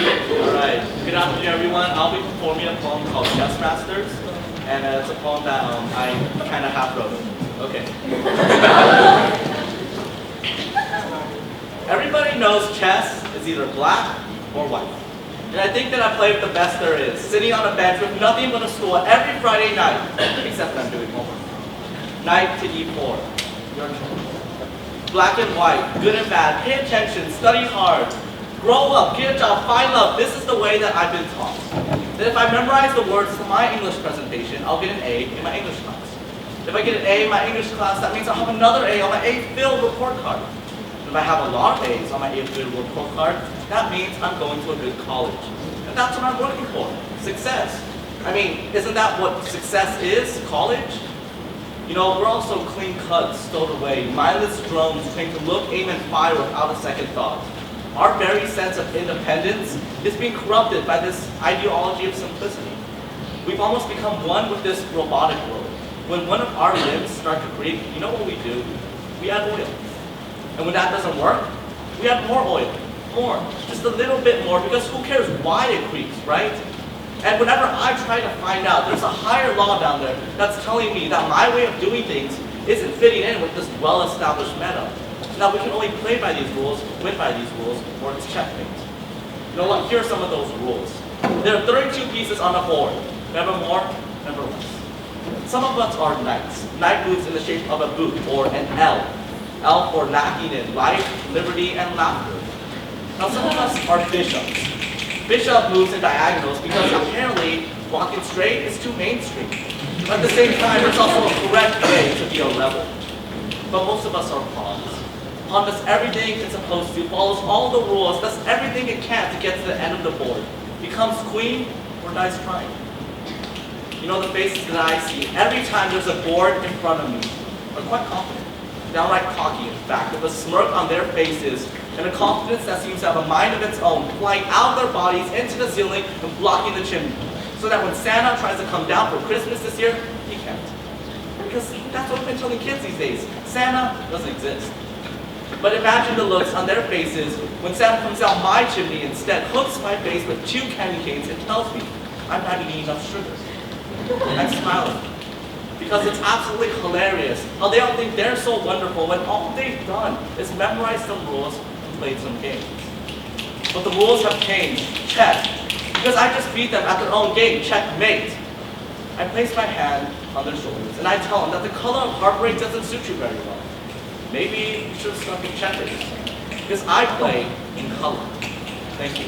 Alright, good afternoon everyone. I'll be performing a poem called Chess Masters, and it's a poem that I kind of half wrote. Okay. Everybody knows chess is either black or white. And I think that I play with the best there is, sitting on a bench with nothing but a school every Friday night, except when I'm doing homework. Knight to e4, your choice. Black and white, good and bad, pay attention, study hard. Grow up, get a job, find love. This is the way that I've been taught. That if I memorize the words to my English presentation, I'll get an A in my English class. If I get an A in my English class, that means I'll have another A on my A-filled report card. If I have a lot of A's on my A-filled report card, that means I'm going to a good college. And that's what I'm working for, success. I mean, isn't that what success is, college? You know, we're also clean cuts stowed away, mindless drones trained to look, aim, and fire without a second thought. Our very sense of independence is being corrupted by this ideology of simplicity. We've almost become one with this robotic world. When one of our limbs start to creak, you know what we do? We add oil. And when that doesn't work, we add more oil. More. Just a little bit more, because who cares why it creaks, right? And whenever I try to find out, there's a higher law down there that's telling me that my way of doing things isn't fitting in with this well-established meta. Now we can only play by these rules, win by these rules, or it's checkmate. You know what? Here are some of those rules. There are 32 pieces on the board. Never more, never less. Some of us are knights. Knight moves in the shape of a boot, or an L. L for lacking in life, liberty, and laughter. Now some of us are bishops. Bishop moves in diagonals because apparently walking straight is too mainstream. But at the same time, it's also a correct way to be a rebel. But most of us are pawns. Pawn does everything it's supposed to, follows all the rules, does everything it can to get to the end of the board, becomes queen, or dies trying. You know, the faces that I see every time there's a board in front of me are quite confident, downright cocky in fact, with a smirk on their faces and a confidence that seems to have a mind of its own, flying out of their bodies into the ceiling and blocking the chimney, so that when Santa tries to come down for Christmas this year, he can't. Because that's what I've been telling kids these days. Santa doesn't exist. But imagine the looks on their faces when Santa comes down my chimney instead, hooks my face with 2 candy canes and tells me I'm not eating enough sugar. I'm smiling. Because it's absolutely hilarious how they all think they're so wonderful when all they've done is memorize some rules and play some games. But the rules have changed. Check. Because I just beat them at their own game. Checkmate. I place my hand on their shoulders and I tell them that the color of heartbreak doesn't suit you very well. Maybe you should have stuck in checkers. Because I play in color. Thank you.